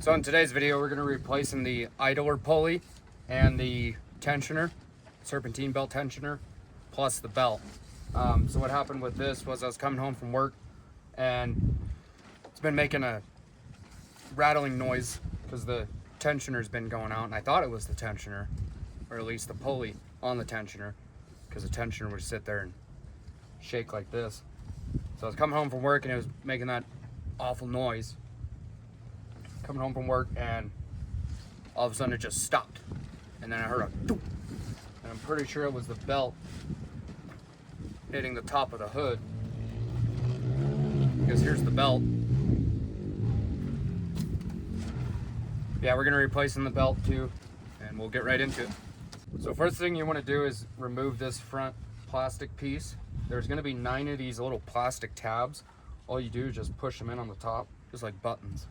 So in today's video, we're going to be replacing the idler pulley and the tensioner, serpentine belt tensioner, plus the belt. So what happened with this was I was coming home from work and it's been making a rattling noise because the tensioner's been going out, and I thought it was the tensioner, or at least the pulley on the tensioner, because the tensioner would sit there and shake like this. So I was coming home from work and it was making that awful noise. Coming home from work, and all of a sudden it just stopped, and then I heard a doop, and I'm pretty sure it was the belt hitting the top of the hood, because here's the belt. Yeah, we're gonna replace the belt too, and we'll get right into it. So first thing you want to do is remove this front plastic piece. There's gonna be 9 of these little plastic tabs. All you do is just push them in on the top, just like buttons.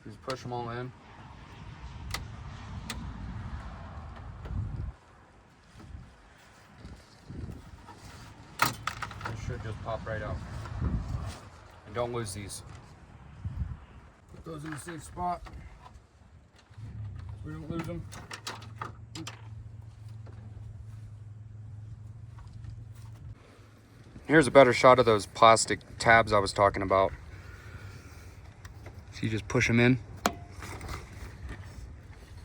Just push them all in. It should just pop right out. And don't lose these. Put those in a safe spot so we don't lose them. Here's a better shot of those plastic tabs I was talking about. So you just push them in,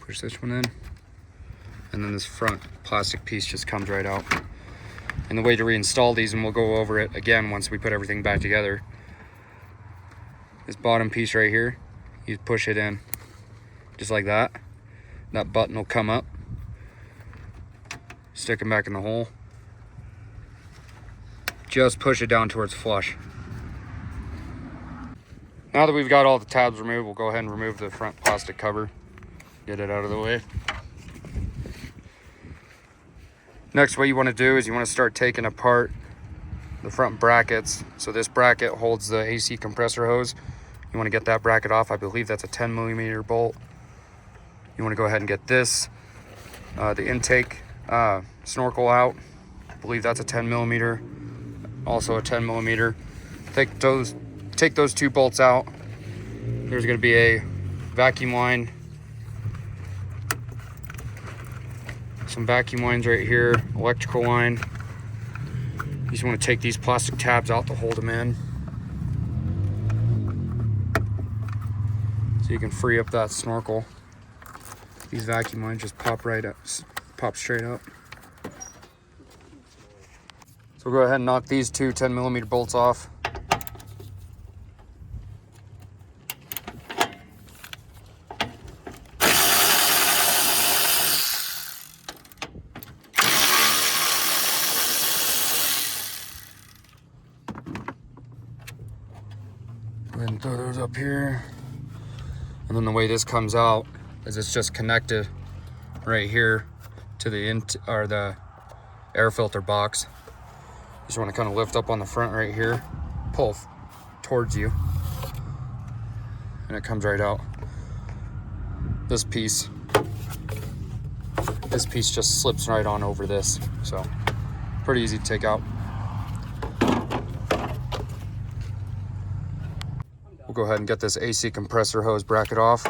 push this one in, and then this front plastic piece just comes right out. And the way to reinstall these, and we'll go over it again once we put everything back together, this bottom piece right here, you push it in just like that. That button will come up, stick them back in the hole. Just push it down towards flush. Now that we've got all the tabs removed, we'll go ahead and remove the front plastic cover, get it out of the way. Next, what you want to do is you want to start taking apart the front brackets. So this bracket holds the AC compressor hose. You want to get that bracket off. I believe that's a 10mm bolt. You want to go ahead and get this, the intake snorkel out. I believe that's a 10mm, also a 10mm. Take those 2 bolts out. There's going to be a vacuum line, some vacuum lines right here, electrical line. You just want to take these plastic tabs out to hold them in, so you can free up that snorkel. These vacuum lines just pop right up, pop straight up. So we'll go ahead and knock these 2 10mm bolts off. Go ahead and throw those up here. And then the way this comes out is it's just connected right here to the air filter box. You just want to kind of lift up on the front right here, pull towards you, and it comes right out. This piece just slips right on over this, so pretty easy to take out. We'll go ahead and get this AC compressor hose bracket off.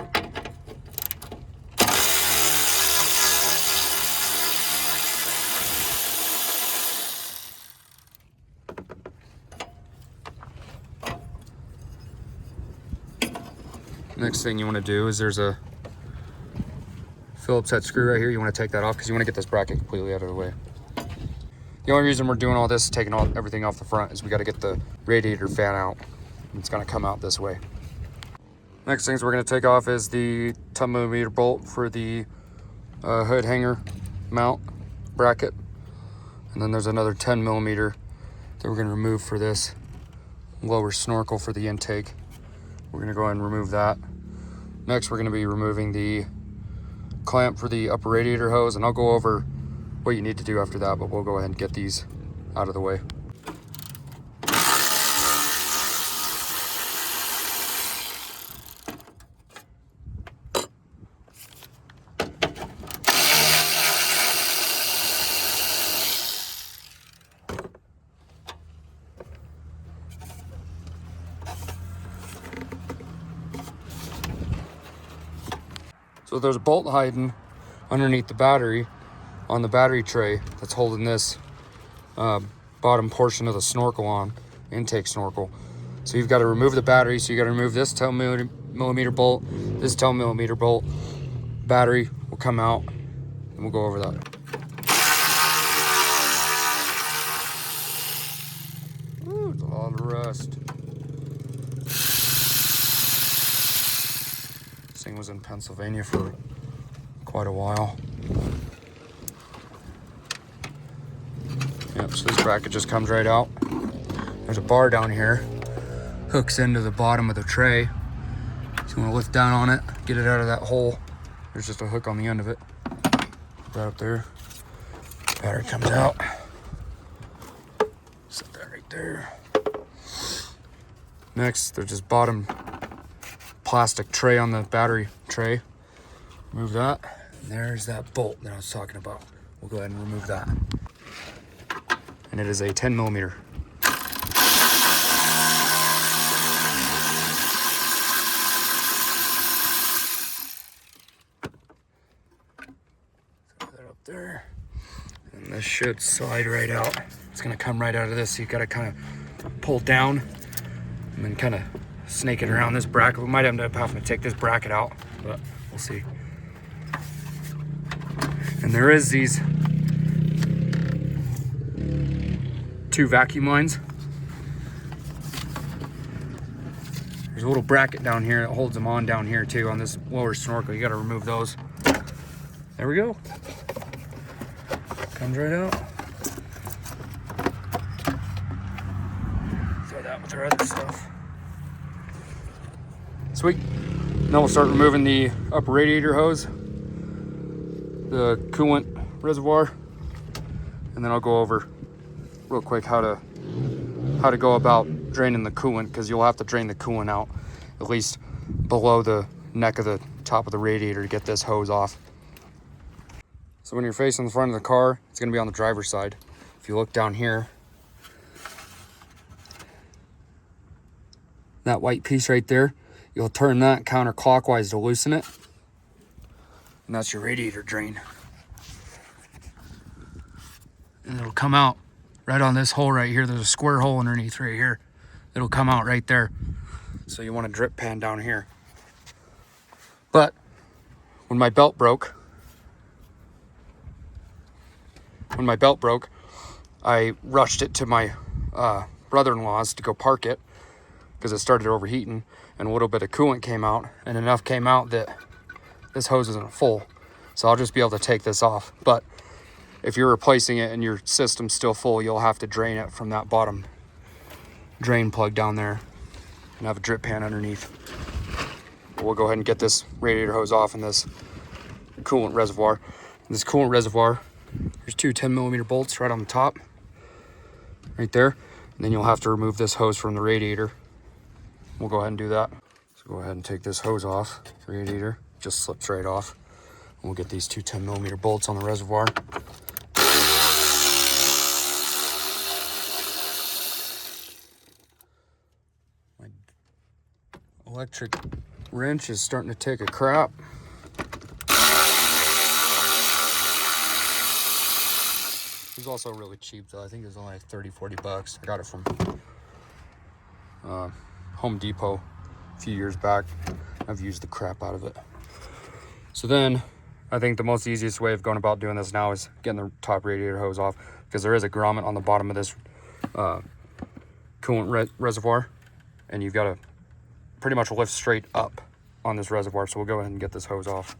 Next thing you want to do is there's a Phillips head screw right here. You want to take that off because you want to get this bracket completely out of the way. The only reason we're doing all this, taking everything off the front, is we got to get the radiator fan out. It's going to come out this way. Next things we're going to take off is the 10mm bolt for the hood hanger mount bracket. And then there's another 10mm that we're going to remove for this lower snorkel for the intake. We're going to go ahead and remove that. Next, we're going to be removing the clamp for the upper radiator hose, and I'll go over what you need to do after that, but we'll go ahead and get these out of the way. So there's a bolt hiding underneath the battery on the battery tray that's holding this bottom portion of the snorkel on, intake snorkel. So you've got to remove the battery. So you got to remove this 10mm bolt, this 10mm bolt. Battery will come out, and we'll go over that. Ooh, it's a lot of rust. This thing was in Pennsylvania for quite a while. Yep, so this bracket just comes right out. There's a bar down here, hooks into the bottom of the tray. So you want to lift down on it, get it out of that hole. There's just a hook on the end of it. Put that up there. Battery comes out. Set that right there. Next, there's this bottom plastic tray on the battery tray. Remove that. And there's that bolt that I was talking about. We'll go ahead and remove that. And it is a 10mm. There, and this should slide right out. It's gonna come right out of this, so you gotta kind of pull down and then kind of snake it around this bracket. We might end up having to take this bracket out, but we'll see. And there is these 2 vacuum lines. There's a little bracket down here that holds them on down here too on this lower snorkel. You gotta remove those. There we go. Comes right out. Throw that with our other stuff. Sweet. Now we'll start removing the upper radiator hose, the coolant reservoir, and then I'll go over real quick how to go about draining the coolant, because you'll have to drain the coolant out at least below the neck of the top of the radiator to get this hose off. So when you're facing the front of the car, it's gonna be on the driver's side. If you look down here, that white piece right there, you'll turn that counterclockwise to loosen it. And that's your radiator drain. And it'll come out right on this hole right here. There's a square hole underneath right here. It'll come out right there. So you want a drip pan down here. But when my belt broke, I rushed it to my brother-in-law's to go park it because it started overheating, and a little bit of coolant came out, and enough came out that this hose isn't full. So I'll just be able to take this off. But if you're replacing it and your system's still full, you'll have to drain it from that bottom drain plug down there and have a drip pan underneath. But we'll go ahead and get this radiator hose off and this coolant reservoir. This coolant reservoir, there's 2 10mm bolts right on the top, right there. And then you'll have to remove this hose from the radiator. We'll go ahead and do that. So go ahead and take this hose off the radiator. Just slips right off. And we'll get these 2 10mm bolts on the reservoir. My electric wrench is starting to take a crap. It's also really cheap though. I think it was only like 30-40 bucks. I got it from Home Depot a few years back. I've used the crap out of it. So then I think the most easiest way of going about doing this now is getting the top radiator hose off, because there is a grommet on the bottom of this coolant reservoir, and you've got to pretty much lift straight up on this reservoir. So we'll go ahead and get this hose off.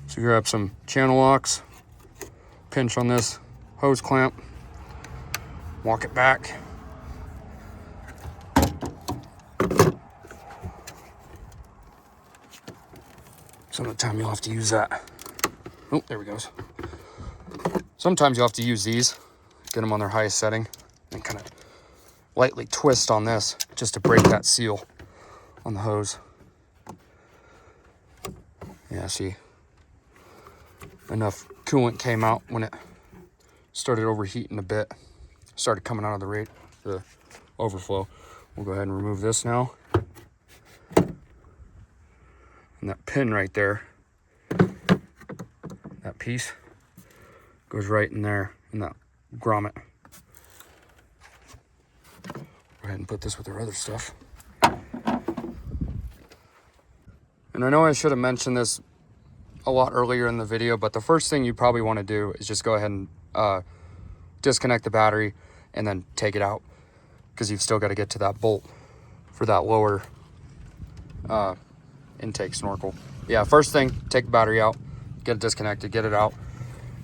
So grab some channel locks, pinch on this hose clamp, walk it back. Some of the time you'll have to use that. Oh, there it goes. Sometimes you'll have to use these, get them on their highest setting, and kind of lightly twist on this just to break that seal on the hose. Yeah, see, enough coolant came out when it started overheating a bit. Started coming out of the overflow. We'll go ahead and remove this now. And that pin right there, that piece, goes right in there in that grommet. Go ahead and put this with our other stuff. And I know I should have mentioned this a lot earlier in the video, but the first thing you probably want to do is just go ahead and disconnect the battery and then take it out, because you've still got to get to that bolt for that lower intake snorkel. Yeah, first thing, take the battery out, get it disconnected, get it out,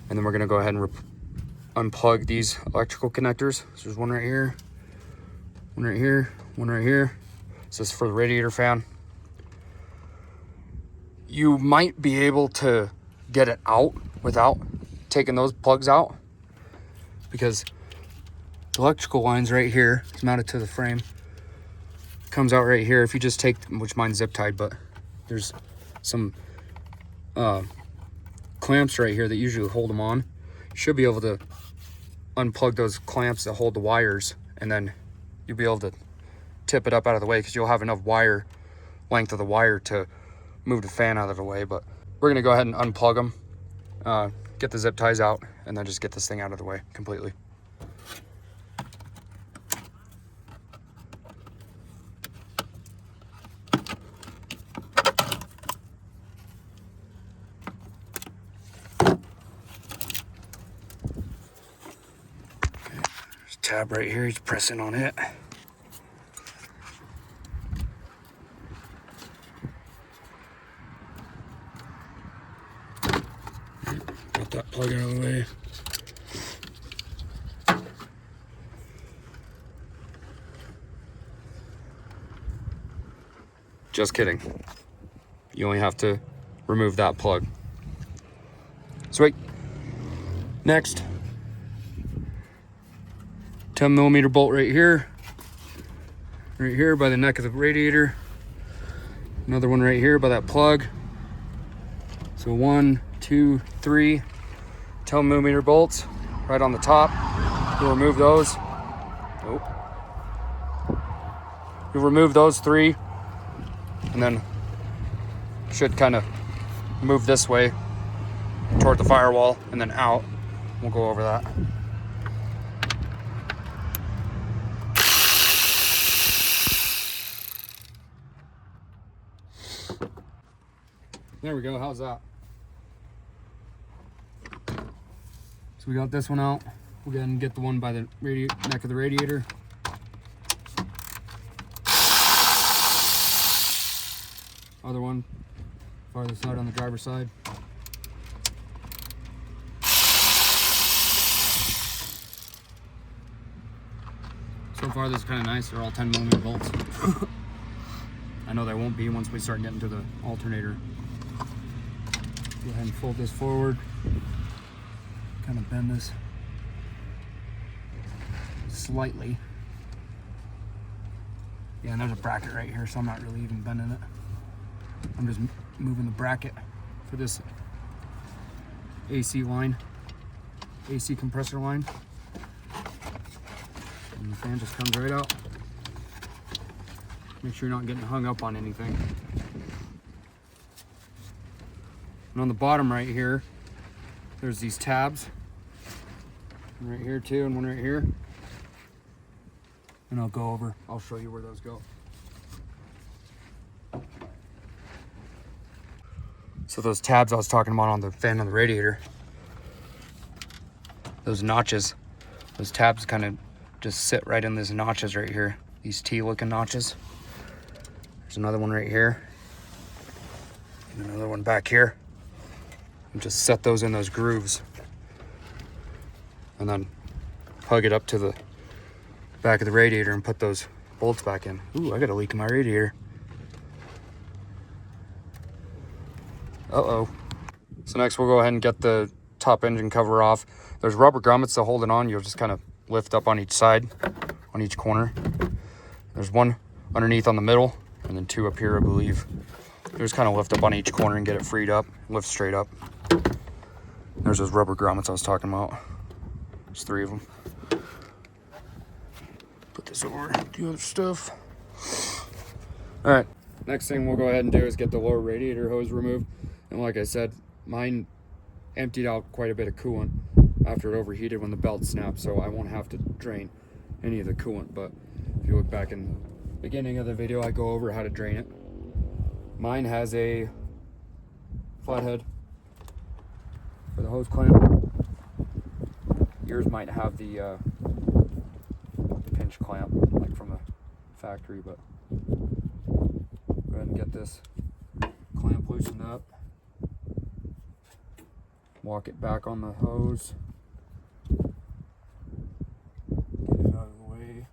and then we're gonna go ahead and unplug these electrical connectors. So there's one right here, one right here, one right here. This is for the radiator fan. You might be able to get it out without taking those plugs out, because the electrical line's right here. It's mounted to the frame. Comes out right here. If you just take, which mine's zip tied, but there's some clamps right here that usually hold them on. You should be able to unplug those clamps that hold the wires, and then you'll be able to tip it up out of the way, because you'll have enough wire length of the wire to move the fan out of the way. But we're gonna go ahead and unplug them, get the zip ties out, and then just get this thing out of the way completely. There's a tab right here, he's pressing on it. Got that plug out of the way. Just kidding. You only have to remove that plug. Sweet. Next, 10mm bolt right here by the neck of the radiator. Another one right here by that plug. So 1, 2, 3 10mm bolts right on the top. You'll remove those. Oh. You'll remove those 3, and then should kind of move this way toward the firewall and then out. We'll go over that. There we go. How's that? So we got this one out. We'll go ahead and get the one by the neck of the radiator. Other one, farther side on the driver's side. So far this is kind of nice. They're all 10mm bolts. I know they won't be once we start getting to the alternator. Go ahead and fold this forward. Kind of bend this slightly. Yeah, and there's a bracket right here, so I'm not really even bending it. I'm just moving the bracket for this AC line, AC compressor line. And the fan just comes right out. Make sure you're not getting hung up on anything. And on the bottom right here, there's these tabs. One right here too, and one right here. And I'll show you where those go. So those tabs I was talking about on the fan on the radiator, those notches, those tabs kind of just sit right in these notches right here. These T-looking notches. There's another one right here. And another one back here. And just set those in those grooves. And then plug it up to the back of the radiator and put those bolts back in. Ooh, I got a leak in my radiator. Uh-oh. So next we'll go ahead and get the top engine cover off. There's rubber grommets to hold it on. You'll just kind of lift up on each side, on each corner. There's one underneath on the middle, and then 2 up here, I believe. You just kind of lift up on each corner and get it freed up, lift straight up. There's those rubber grommets I was talking about. There's 3 of them. Put this over the other stuff. All right, next thing we'll go ahead and do is get the lower radiator hose removed. And like I said, mine emptied out quite a bit of coolant after it overheated when the belt snapped, so I won't have to drain any of the coolant. But if you look back in the beginning of the video, I go over how to drain it. Mine has a flathead for the hose clamp. Yours might have the pinch clamp, like from the factory, but go ahead and get this clamp loosened up. Walk it back on the hose. Get it out of the way.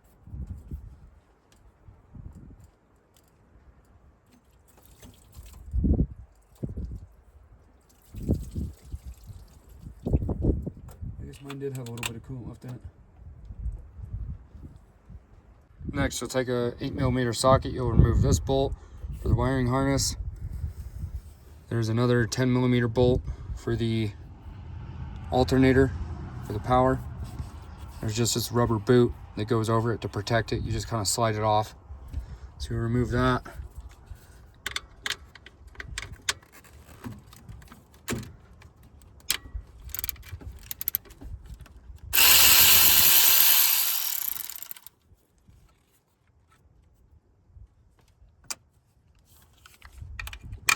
I guess mine did have a little bit of coolant left in it. Next, you'll take a 8mm socket. You'll remove this bolt for the wiring harness. There's another 10mm bolt for the alternator for the power. There's just this rubber boot that goes over it to protect it. You just kind of slide it off. So you remove that.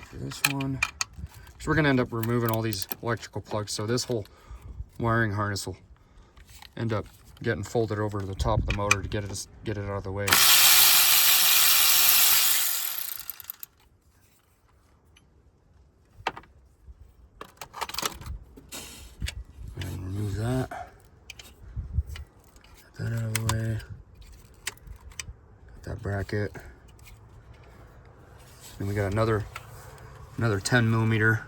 For this one, so we're going to end up removing all these electrical plugs, so this whole wiring harness will end up getting folded over to the top of the motor to get it out of the way. And remove that. Get that out of the way. Get that bracket. Then we got another 10mm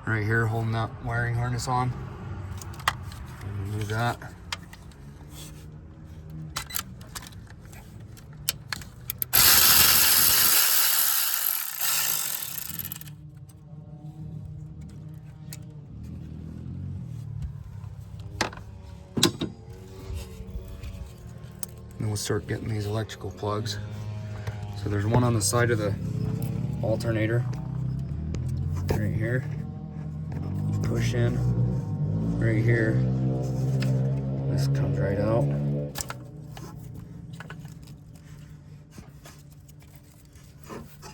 right here holding that wiring harness on. And remove that. And we'll start getting these electrical plugs. So there's one on the side of the alternator right here. You push in right here. This comes right out.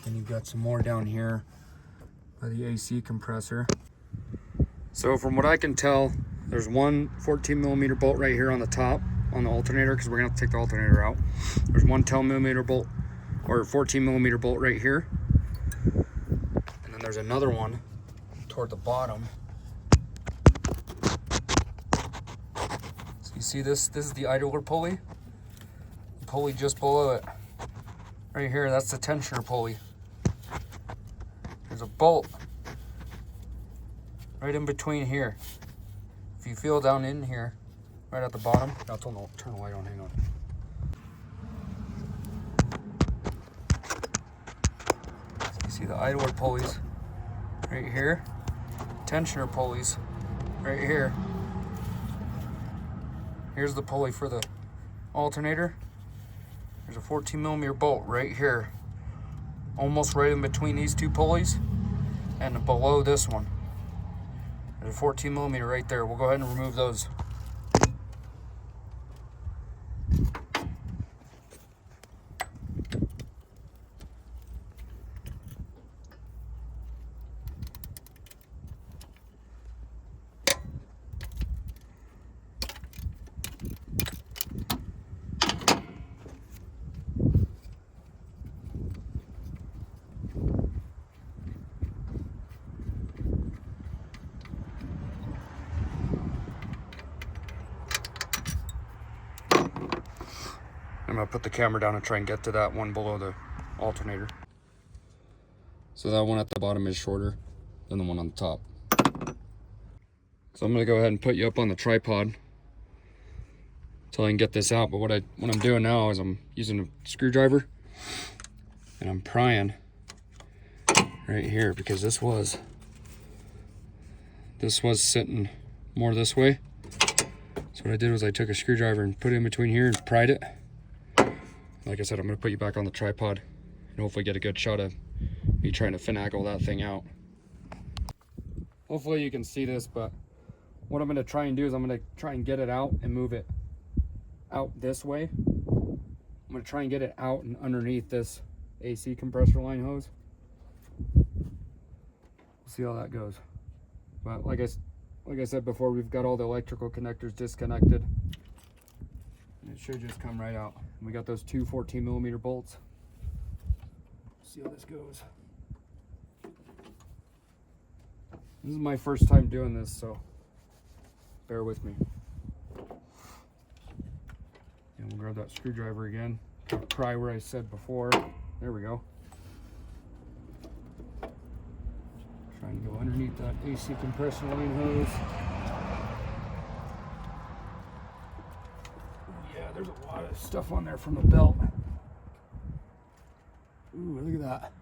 And you've got some more down here by the AC compressor. So from what I can tell, there's one 14mm bolt right here on the top on the alternator, because we're gonna have to take the alternator out. There's one 10mm bolt or 14mm bolt right here. And then there's another one toward the bottom. So you see this is the idler pulley. The pulley just below it. Right here, that's the tensioner pulley. There's a bolt right in between here. If you feel down in here, right at the bottom. I'll turn the light on, hang on. So you see the idler pulleys right here. Tensioner pulleys right here. Here's the pulley for the alternator. There's a 14mm bolt right here. Almost right in between these two pulleys and below this one. There's a 14mm right there. We'll go ahead and remove those. I'm gonna put the camera down and try and get to that one below the alternator. So that one at the bottom is shorter than the one on the top. So I'm gonna go ahead and put you up on the tripod until I can get this out. But what I'm doing now is I'm using a screwdriver and I'm prying right here, because this was sitting more this way. So what I did was I took a screwdriver and put it in between here and pried it. Like I said, I'm gonna put you back on the tripod and hopefully get a good shot of me trying to finagle that thing out. Hopefully you can see this, but what I'm gonna try and do is I'm gonna try and get it out and move it out this way. I'm gonna try and get it out and underneath this AC compressor line hose. We'll see how that goes. But like I said before, we've got all the electrical connectors disconnected. And it should just come right out. And we got those two 14mm bolts. See how this goes. This is my first time doing this, so bear with me. And we'll grab that screwdriver again. Pry where I said before. There we go. Trying to go underneath that AC compressor line hose. Yeah, there's a lot of stuff on there from the belt. Ooh, look at that.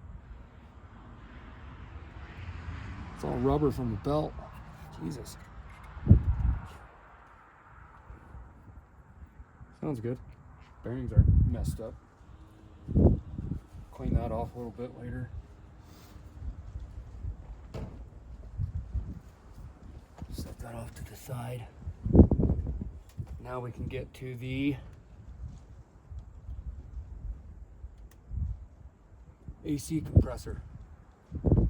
It's all rubber from the belt. Jesus. Sounds good. Bearings are messed up. Clean that off a little bit later. Set that off to the side. Now we can get to the AC compressor. So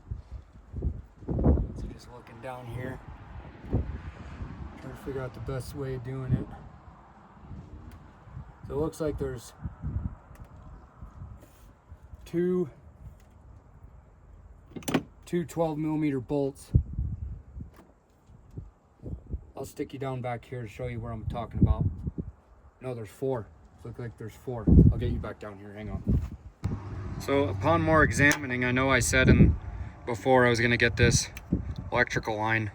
just looking down here, trying to figure out the best way of doing it. So it looks like there's two 12mm bolts. I'll stick you down back here to show you where I'm talking about. No, there's four. Looks like there's four. I'll get you back down here, hang on. So upon more examining, I know I said before I was gonna get this electrical line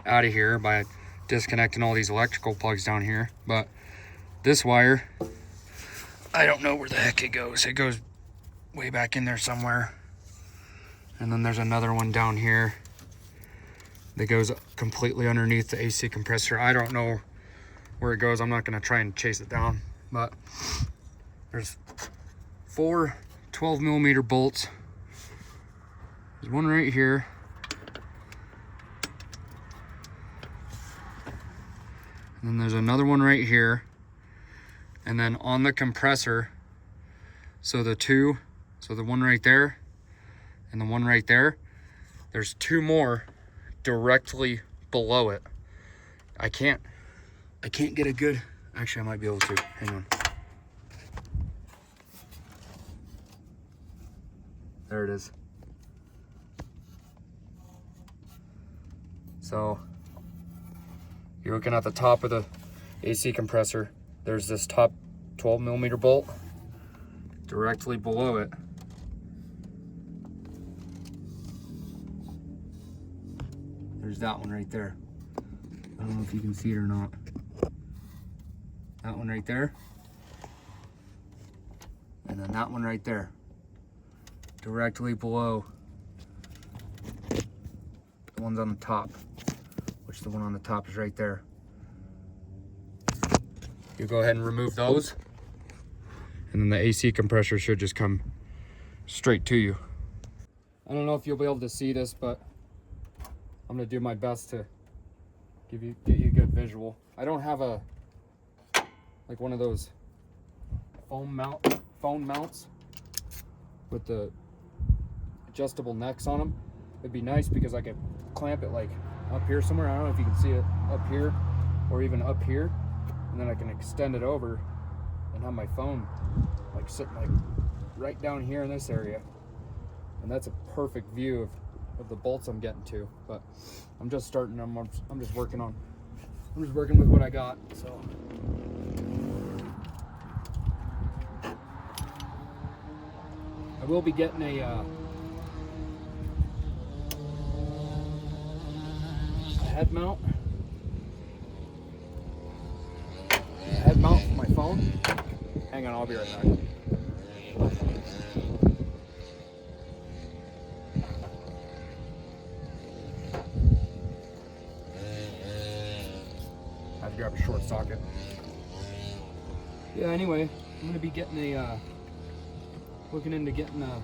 out of here by disconnecting all these electrical plugs down here, but this wire, I don't know where the heck it goes. It goes way back in there somewhere. And then there's another one down here that goes completely underneath the AC compressor. I don't know where it goes. I'm not gonna try and chase it down, but there's four 12mm bolts. There's one right here. And then there's another one right here. And then on the compressor, so the one right there and the one right there, there's two more directly below it. I can't get a good, actually I might be able to, hang on. There it is. So you're looking at the top of the AC compressor. There's this top 12mm bolt directly below it. There's that one right there. I don't know if you can see it or not. That one right there. And then that one right there. Directly below the ones on the top, which the one on the top is right there. You go ahead and remove those, and then the AC compressor should just come straight to you. I don't know if you'll be able to see this, but I'm gonna do my best to get you a good visual. I don't have like one of those phone mounts with the adjustable necks on them. It'd be nice because I could clamp it like up here somewhere. I don't know if you can see it up here or even up here, and then I can extend it over and have my phone like sitting like right down here in this area, and that's a perfect view of the bolts I'm getting to. But I'm just starting. I'm just working with what I got. So I will be getting a head mount. Head mount for my phone. Hang on, I'll be right back. I have grab a short socket. Yeah, anyway, I'm gonna be getting a, looking into getting a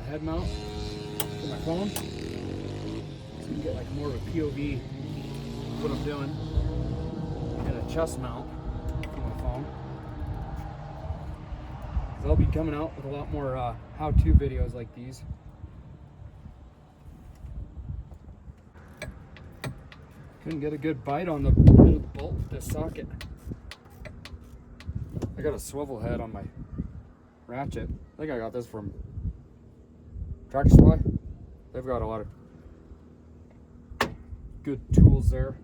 head mount for my phone. So you can get like more of a POV of what I'm doing. And a chest mount for my phone. I'll be coming out with a lot more how-to videos like these. Couldn't get a good bite on the bolt with this socket. I got a swivel head on my ratchet. I think I got this from Tractor Supply. They've got a lot of good tools there.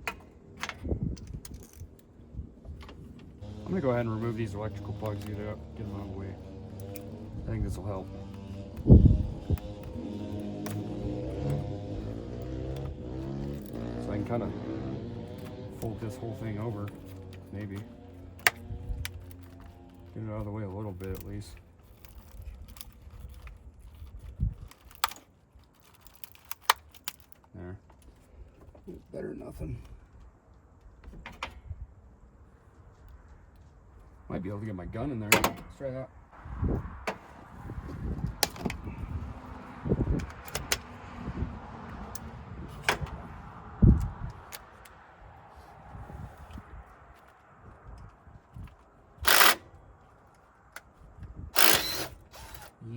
I'm gonna go ahead and remove these electrical plugs, get them out of the way. I think this will help. So I can kind of fold this whole thing over, maybe. Get it out of the way a little bit at least. There. Better than nothing. Might be able to get my gun in there. Let's try that.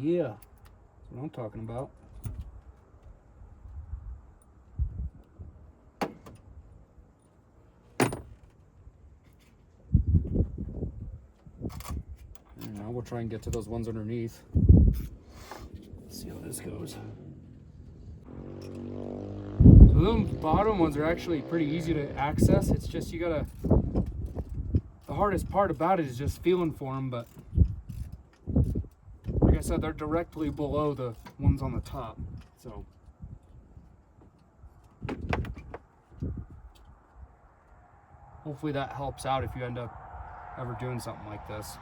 Yeah, that's what I'm talking about. And now we'll try and get to those ones underneath. Let's see how this goes. So those bottom ones are actually pretty easy to access. It's just you gotta, the hardest part about it is just feeling for them, but like I said, they're directly below the ones on the top, so. Hopefully that helps out if you end up ever doing something like this.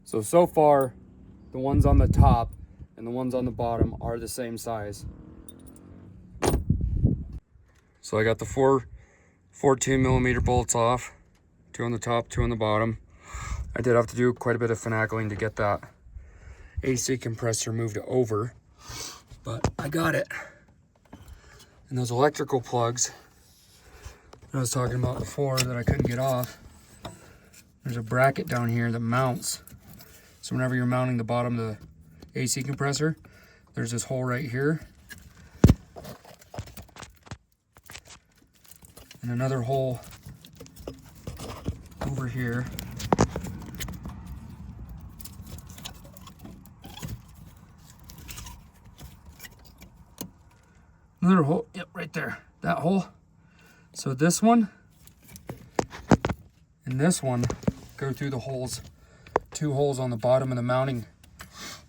So far, the ones on the top and the ones on the bottom are the same size. So I got the four 14mm bolts off, 2 on the top, 2 on the bottom. I did have to do quite a bit of finagling to get that AC compressor moved over, but I got it. And those electrical plugs that I was talking about before that I couldn't get off, there's a bracket down here that mounts. So whenever you're mounting the bottom of the AC compressor, there's this hole right here. And another hole over here. Another hole, yep, right there, that hole. So this one and this one go through the holes, 2 holes on the bottom of the mounting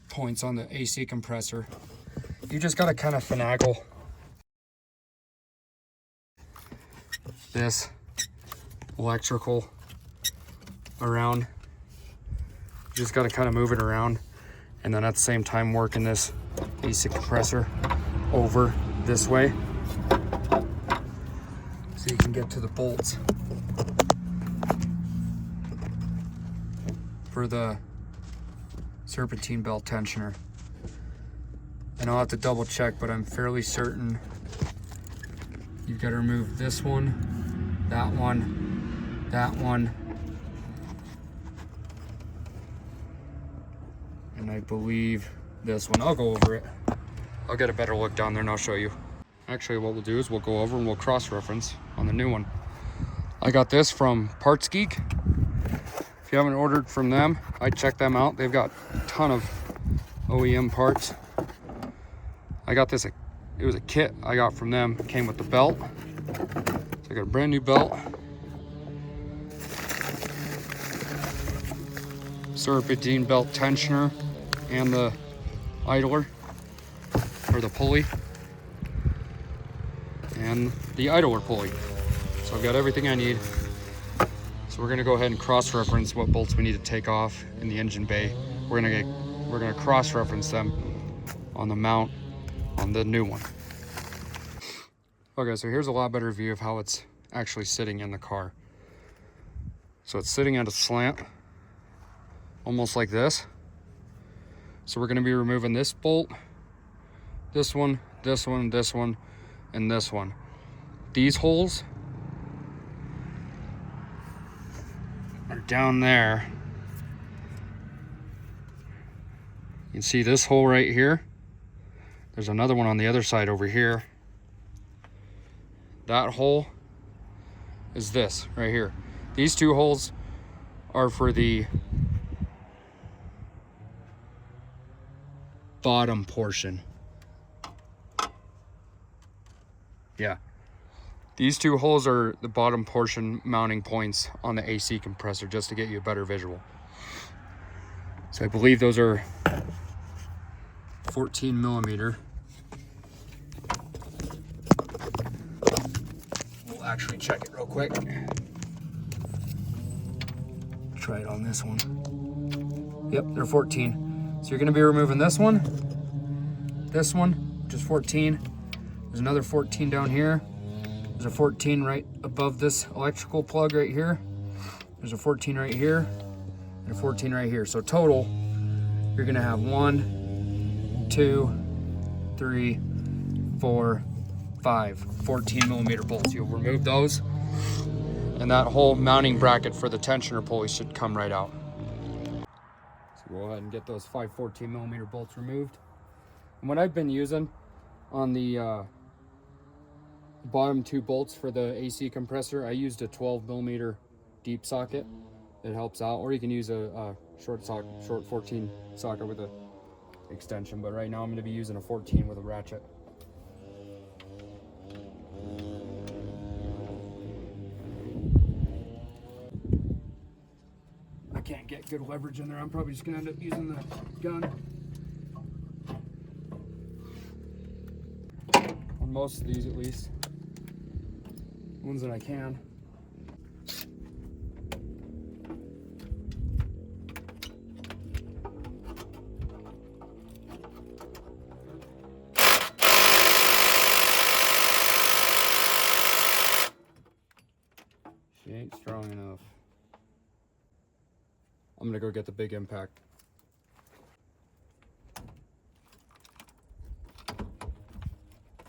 points on the AC compressor. You just gotta kind of finagle this electrical around. You just gotta kind of move it around, and then at the same time working this AC compressor over this way so you can get to the bolts for the serpentine belt tensioner. And I'll have to double check, but I'm fairly certain you've got to remove this one, that one, that one, and I believe this one. I'll go over it. I'll get a better look down there and I'll show you. Actually, what we'll do is we'll go over and we'll cross-reference on the new one. I got this from Parts Geek. If you haven't ordered from them, I checked them out. They've got a ton of OEM parts. I got this, it was a kit I got from them. It came with the belt. So I got a brand new belt. Serpentine belt tensioner and the idler, or the pulley, and the idler pulley. So I've got everything I need. So we're gonna go ahead and cross-reference what bolts we need to take off in the engine bay. We're gonna we're gonna cross-reference them on the mount on the new one. Okay, so here's a lot better view of how it's actually sitting in the car. So it's sitting at a slant, almost like this. So we're gonna be removing this bolt, this one, this one, this one, and this one. These holes are down there. You can see this hole right here. There's another one on the other side over here. That hole is this right here. These two holes are for the bottom portion. Yeah. These two holes are the bottom portion mounting points on the AC compressor, just to get you a better visual. So I believe those are 14 millimeter. We'll actually check it real quick. Try it on this one. Yep, they're 14. So you're gonna be removing this one, which is 14. There's another 14 down here. There's a 14 right above this electrical plug right here. There's a 14 right here, and a 14 right here. So total, you're gonna have 1, 2, 3, 4, 5, 14 millimeter bolts. You'll remove those, and that whole mounting bracket for the tensioner pulley should come right out. So go ahead and get those 5 14 millimeter bolts removed. And what I've been using on the bottom 2 bolts for the AC compressor, I used a 12 millimeter deep socket. It helps out, or you can use a short 14 socket with a extension, but right now I'm going to be using a 14 with a ratchet. I can't get good leverage in there. I'm probably just going to end up using the gun on most of these, at least ones that I can. She ain't strong enough. I'm gonna go get the big impact.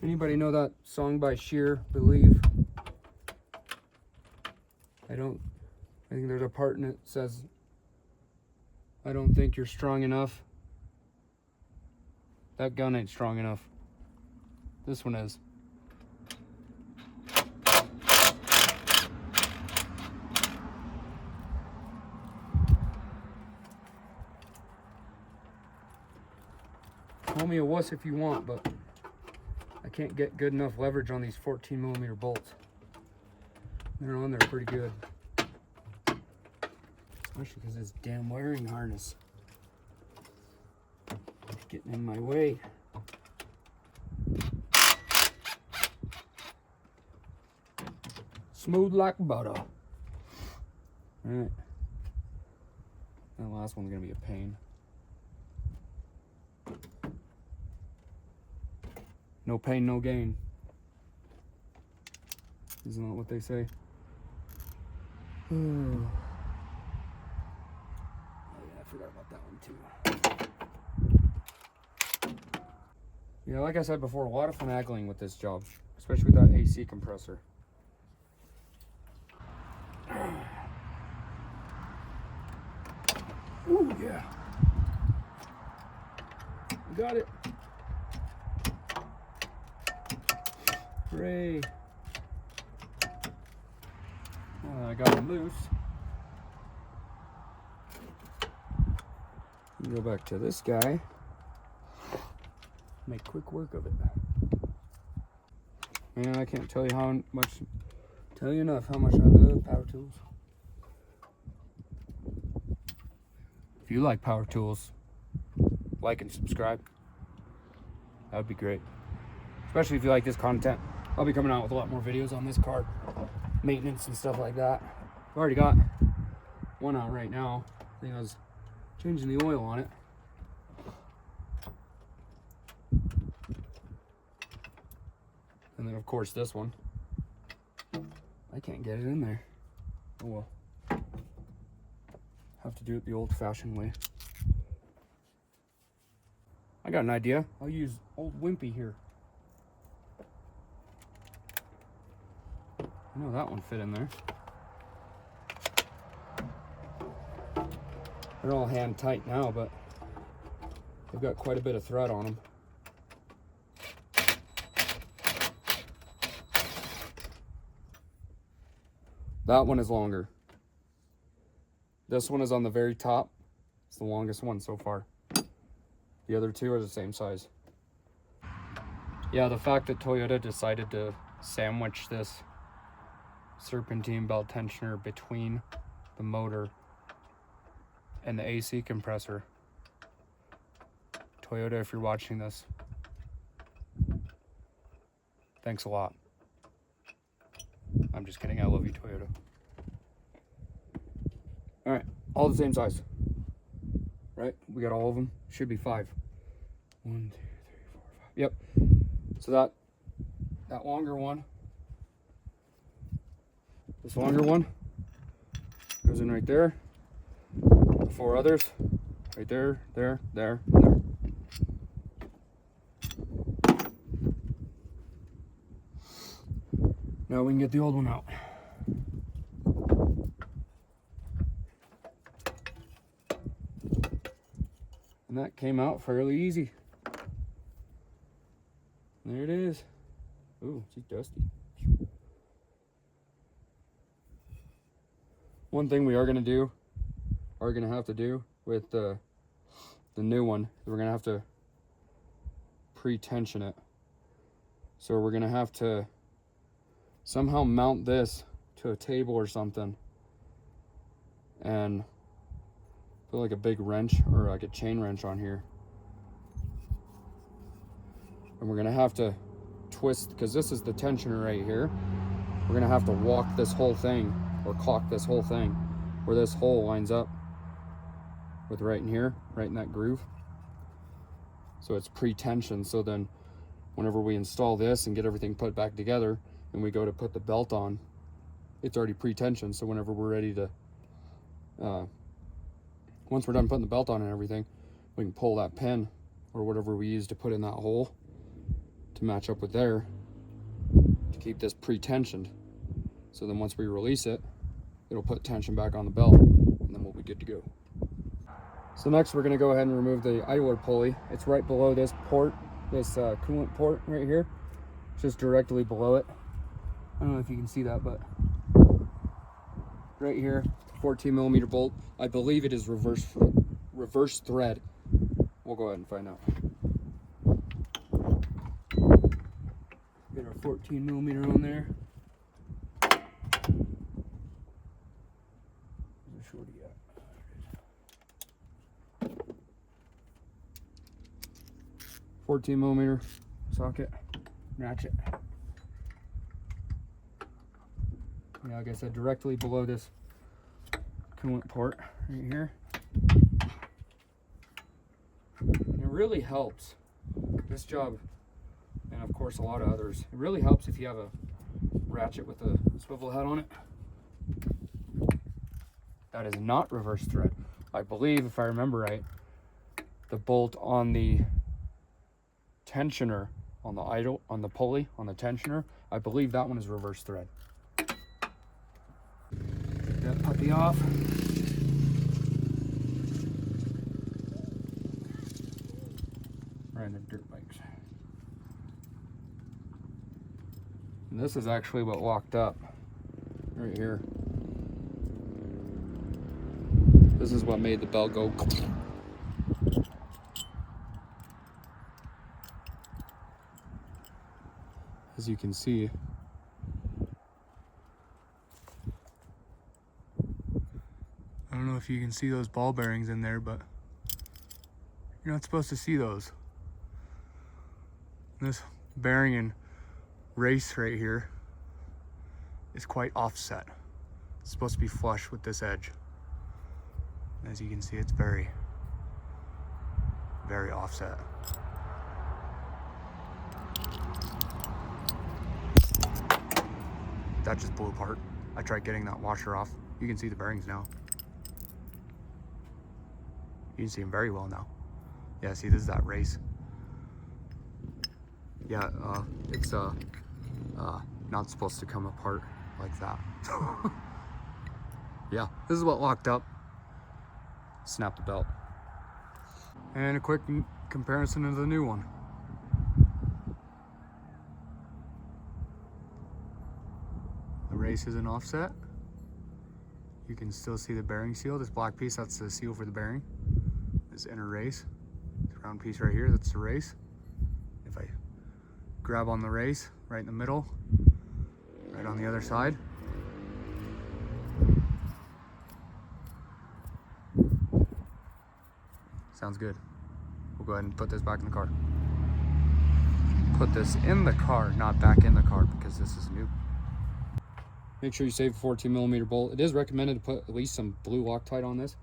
Anybody know that song by Cher, Believe? I think there's a part in it that says, I don't think you're strong enough. That gun ain't strong enough. This one is. Call me a wuss if you want, but I can't get good enough leverage on these 14 millimeter bolts. They're on there pretty good. Especially because this damn wiring harness is getting in my way. Smooth like butter. Alright. That last one's gonna be a pain. No pain, no gain. Isn't that what they say? Oh yeah, I forgot about that one too. Yeah, like I said before, a lot of finagling with this job, especially with that AC compressor. Ooh, yeah. Got it. Hooray. I got him loose. Go back to this guy. Make quick work of it. Man, I can't tell you enough how much I love power tools. If you like power tools, like and subscribe. That would be great. Especially if you like this content. I'll be coming out with a lot more videos on this car. Maintenance and stuff like that. I've already got one out right now. I think I was changing the oil on it. And then of course this one. I can't get it in there. Oh well. Have to do it the old-fashioned way. I got an idea. I'll use old Wimpy here. I know that one fit in there. They're all hand tight now, but they've got quite a bit of thread on them. That one is longer. This one is on the very top. It's the longest one so far. The other two are the same size. Yeah, the fact that Toyota decided to sandwich this serpentine belt tensioner between the motor and the AC compressor. Toyota, if you're watching this, thanks a lot. I'm just kidding, I love you, Toyota. All right, all the same size, right? We got all of them, should be 5. 1, 2, 3, 4, 5, yep. So that longer one, this longer one goes in right there. The 4 others, right there, there, there, and there. Now we can get the old one out. And that came out fairly easy. There it is. Ooh, she's dusty. One thing we are gonna have to do with the new one, we're gonna have to pre-tension it. So we're gonna have to somehow mount this to a table or something and put like a big wrench or like a chain wrench on here. And we're gonna have to twist, because this is the tensioner right here. We're gonna have to walk this whole thing or caulk this whole thing where this hole lines up with right in here, right in that groove. So it's pre-tensioned, so then whenever we install this and get everything put back together and we go to put the belt on, it's already pre-tensioned. So whenever we're ready to, once we're done putting the belt on and everything, we can pull that pin or whatever we use to put in that hole to match up with there to keep this pre-tensioned. So then once we release it, it'll put tension back on the belt and then we'll be good to go. So next we're gonna go ahead and remove the idler pulley. It's right below this port, this coolant port right here. It's just directly below it. I don't know if you can see that, but right here, 14mm bolt. I believe it is reverse thread. We'll go ahead and find out. Get our 14mm on there. Where's the shorty at? 14mm socket, ratchet. Yeah, like I said, directly below this coolant port right here. It really helps this job, and of course a lot of others. It really helps if you have a ratchet with a swivel head on it. That is not reverse thread. I believe, if I remember right, the bolt on the tensioner, on the pulley, on the tensioner, I believe that one is reverse thread. Get that puppy off. Right in the dirt bikes. And this is actually what locked up right here. This is what made the belt go. As you can see, I don't know if you can see those ball bearings in there, but you're not supposed to see those. This bearing and race right here is quite offset. It's supposed to be flush with this edge. As you can see, it's very, very offset. that just blew apart. I tried getting that washer off. You can see the bearings now. You can see them very well now. Yeah, see, this is that race. Yeah, it's not supposed to come apart like that. Yeah, this is what locked up. Snap the belt. And a quick comparison of the new one. The race isn't offset. You can still see the bearing seal. This black piece, that's the seal for the bearing. This inner race. This round piece right here, that's the race. If I grab on the race, right in the middle, right on the other side. Sounds good. We'll go ahead and put this back in the car. Put this in the car, not back in the car, because this is new. Make sure you save a 14mm bolt. It is recommended to put at least some blue Loctite on this.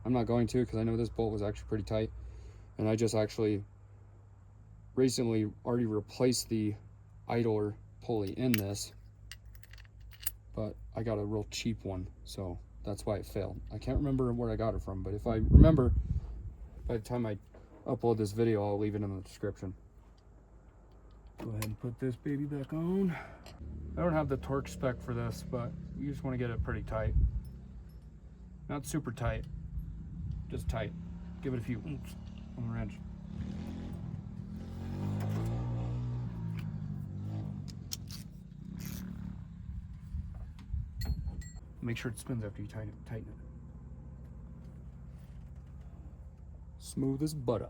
I'm not going to, because I know this bolt was actually pretty tight. And I just actually recently already replaced the idler pulley in this. But I got a real cheap one, so that's why it failed. I can't remember where I got it from, but if I remember, by the time I upload this video, I'll leave it in the description. Go ahead and put this baby back on. I don't have the torque spec for this, but you just want to get it pretty tight. Not super tight, just tight. Give it a few oops on the wrench. Make sure it spins after you tighten it. Smooth as butter.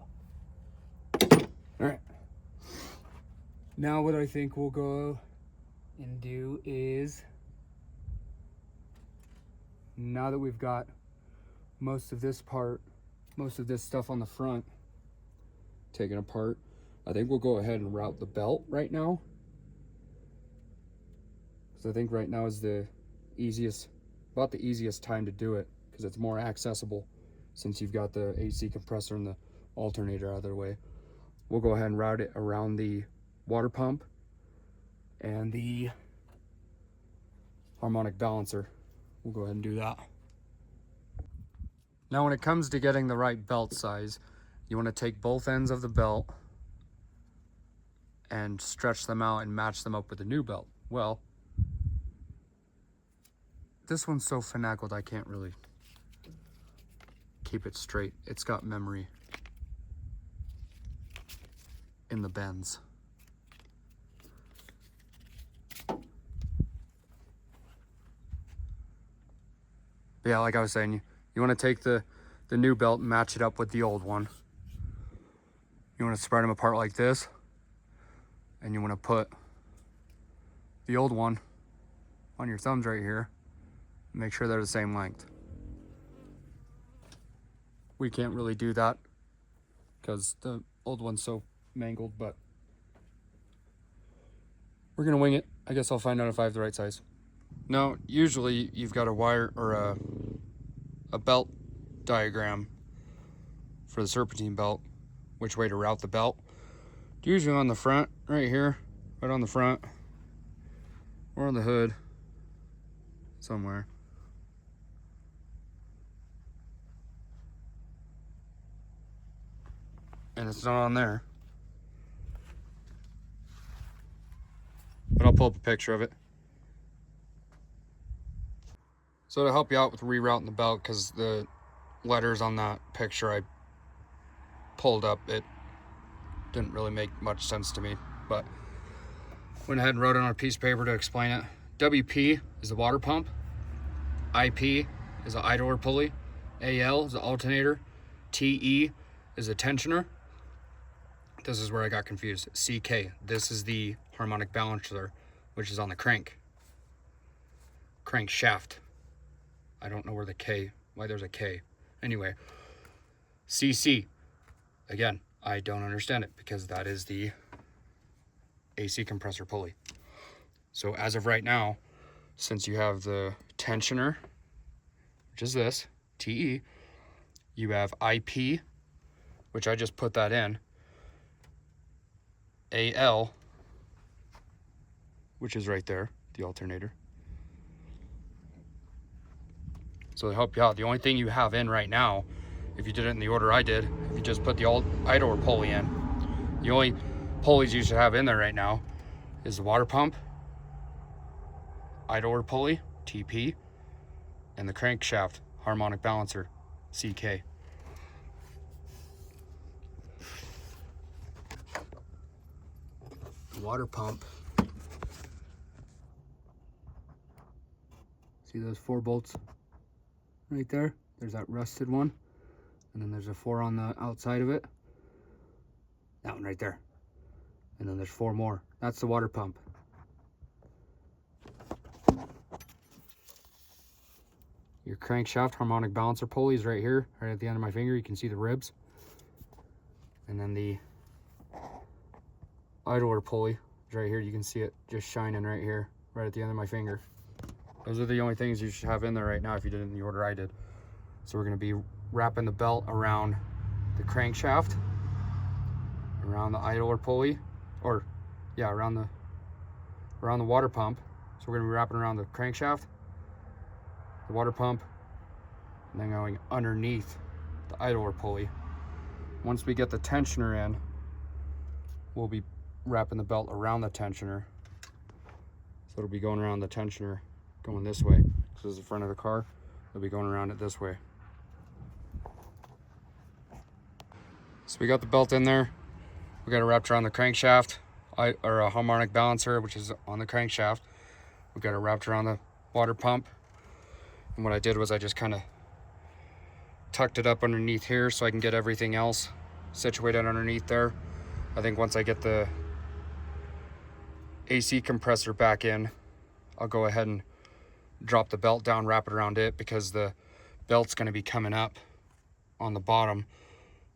All right. Now what I think we'll go and do is, now that we've got most of this stuff on the front taken apart, I think we'll go ahead and route the belt right now. Because I think right now is about the easiest time to do it, because it's more accessible since you've got the AC compressor and the alternator out of the way. We'll go ahead and route it around the water pump and the harmonic balancer. We'll go ahead and do that. Now when it comes to getting the right belt size, you want to take both ends of the belt and stretch them out and match them up with the new belt. Well, this one's so finagled I can't really keep it straight. It's got memory in the bends. But yeah, like I was saying, you want to take the new belt and match it up with the old one. You want to spread them apart like this, and you want to put the old one on your thumbs right here. Make sure they're the same length. We can't really do that because the old one's so mangled, but we're gonna wing it. I guess I'll find out if I have the right size. Now, usually you've got a wire or a belt diagram for the serpentine belt, which way to route the belt. Usually on the front, right here, right on the front, or on the hood, somewhere. And it's not on there. But I'll pull up a picture of it. So to help you out with rerouting the belt, because the letters on that picture I pulled up, it didn't really make much sense to me. But went ahead and wrote it on a piece of paper to explain it. WP is the water pump. IP is the idler pulley. AL is the alternator. TE is the tensioner. This is where I got confused. CK, this is the harmonic balancer, which is on the crank shaft. I don't know where the K, why there's a K. Anyway, CC, again, I don't understand it because that is the AC compressor pulley. So as of right now, since you have the tensioner, which is this, TE, you have IP, which I just put that in, AL, which is right there, the alternator, So to help you out, the only thing you have in right now, if you did it in the order I did, if you just put the old idler pulley in, the only pulleys you should have in there right now is the water pump, idler pulley, TP, and the crankshaft harmonic balancer, CK. The water pump. See those 4 bolts right there? There's that rusted one. And then there's a 4 on the outside of it. That one right there. And then there's 4 more. That's the water pump. Your crankshaft harmonic balancer pulley is right here, right at the end of my finger. You can see the ribs. And then the idler pulley is right here. You can see it just shining right here, right at the end of my finger. Those are the only things you should have in there right now if you did it in the order I did. So we're going to be wrapping the belt around the crankshaft, around the idler pulley, or yeah, around the water pump. So we're going to be wrapping around the crankshaft, the water pump, and then going underneath the idler pulley. Once we get the tensioner in, we'll be wrapping the belt around the tensioner. So it'll be going around the tensioner, going this way. So this is the front of the car. It'll be going around it this way. So we got the belt in there. We got it wrapped around the crankshaft, or a harmonic balancer, which is on the crankshaft. We got it wrapped around the water pump. And what I did was I just kind of tucked it up underneath here so I can get everything else situated underneath there. I think once I get the AC compressor back in, I'll go ahead and drop the belt down, wrap it around it, because the belt's going to be coming up on the bottom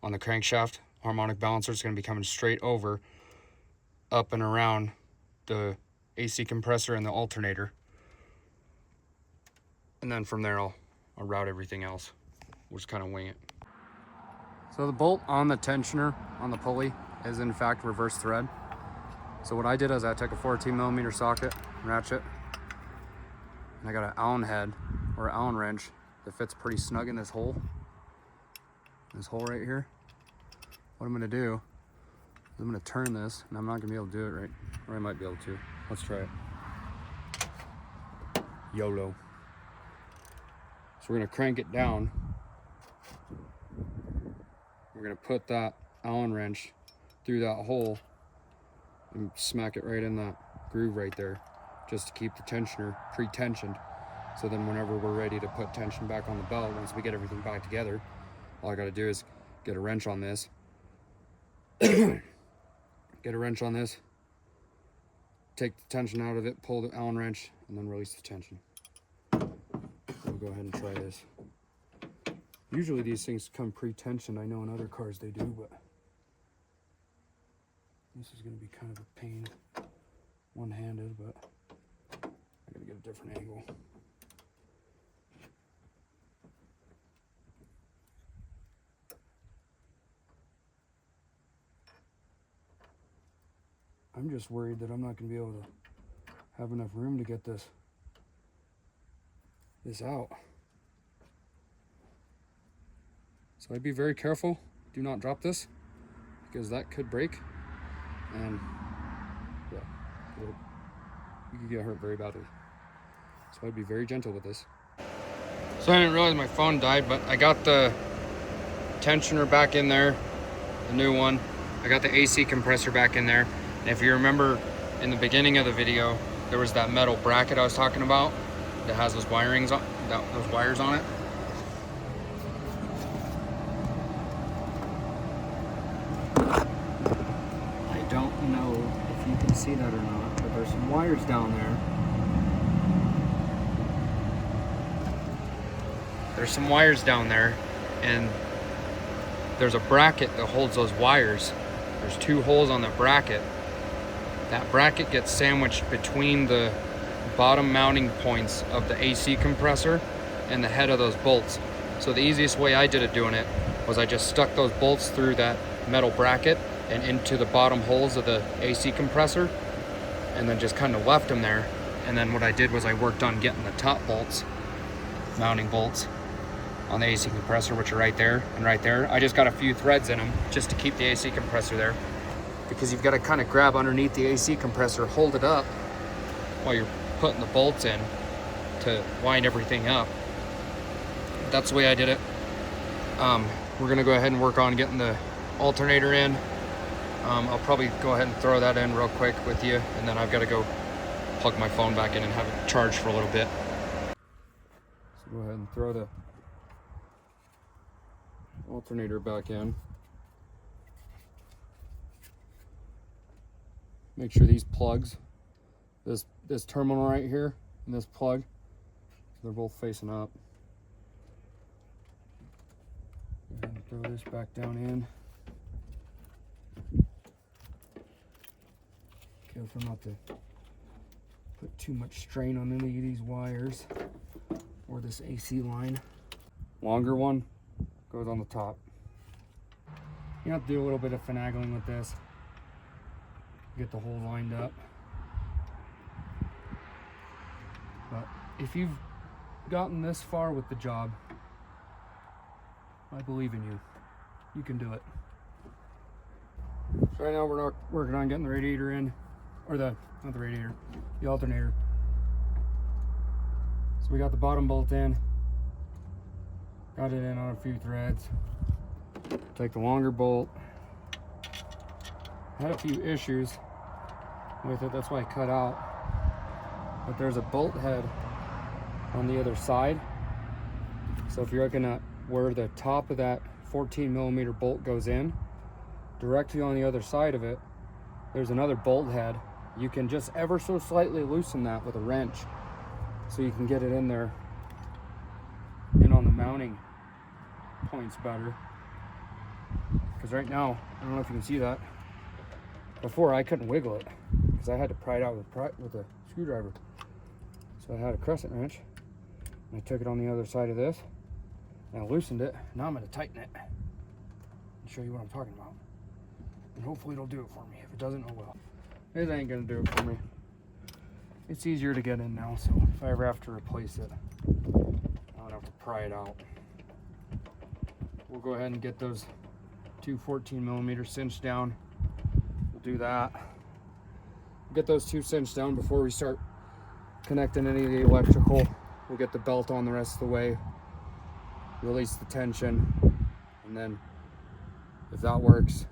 on the crankshaft. Harmonic balancer is going to be coming straight over, up and around the AC compressor and the alternator. And then from there I'll route everything else. We'll just kind of wing it. So the bolt on the tensioner on the pulley is in fact reverse thread. So what I did is I took a 14mm socket, ratchet, and I got an Allen head or Allen wrench that fits pretty snug in this hole right here. What I'm gonna do is I'm gonna turn this, and I'm not gonna be able to do it right, or I might be able to. Let's try it. YOLO. So we're gonna crank it down. We're gonna put that Allen wrench through that hole and smack it right in that groove right there, just to keep the tensioner pre-tensioned. So then whenever we're ready to put tension back on the belt, once we get everything back together, all I gotta do is get a wrench on this, get a wrench on this, take the tension out of it, pull the Allen wrench, and then release the tension. So we'll go ahead and try this. Usually these things come pre-tensioned. I know in other cars they do, but this is going to be kind of a pain one-handed, but I gotta get a different angle. I'm just worried that I'm not going to be able to have enough room to get this out. So I'd be very careful. Do not drop this, because that could break, and yeah, you could get hurt very badly. So I'd be very gentle with this. So I didn't realize my phone died, but I got the tensioner back in there, the new one. I got the AC compressor back in there. And if you remember in the beginning of the video, there was that metal bracket I was talking about that has those wirings on, those wires on it. I don't know if you can see that or not, but there's some wires down there. There's some wires down there, and there's a bracket that holds those wires. There's 2 holes on the bracket. That bracket gets sandwiched between the bottom mounting points of the AC compressor and the head of those bolts. So the easiest way I did it doing it was I just stuck those bolts through that metal bracket and into the bottom holes of the AC compressor, and then just kind of left them there. And then what I did was I worked on getting the top bolts, mounting bolts, on the AC compressor, which are right there and right there. I just got a few threads in them just to keep the AC compressor there, because you've got to kind of grab underneath the AC compressor, hold it up while you're putting the bolts in to wind everything up. That's the way I did it. We're gonna go ahead and work on getting the alternator in. I'll probably go ahead and throw that in real quick with you, and then I've got to go plug my phone back in and have it charged for a little bit. So go ahead and throw the alternator back in. Make sure these plugs, this terminal right here and this plug, they're both facing up. And throw this back down in. Careful not to put too much strain on any of these wires or this AC line. Longer one goes on the top. You have to do a little bit of finagling with this. Get the hole lined up. But if you've gotten this far with the job, I believe in you. You can do it. So right now we're working on getting the radiator in, or not the radiator, the alternator. So we got the bottom bolt in, got it in on a few threads. Take the longer bolt. Had a few issues with it, that's why I cut out. But there's a bolt head on the other side. So if you're looking at where the top of that 14mm bolt goes in, directly on the other side of it, there's another bolt head. You can just ever so slightly loosen that with a wrench, so you can get it in there and on the mounting points better. Because right now, I don't know if you can see that, before I couldn't wiggle it because I had to pry it out with a screwdriver. So I had a crescent wrench and I took it on the other side of this and I loosened it. Now I'm going to tighten it and show you what I'm talking about. And hopefully it'll do it for me. If it doesn't, oh well. It ain't going to do it for me. It's easier to get in now, so if I ever have to replace it, I don't have to pry it out. We'll go ahead and get those two 14mm cinched down. We'll do that. Get those two cinched down before we start connecting any of the electrical. We'll get the belt on the rest of the way, release the tension, and then if that works,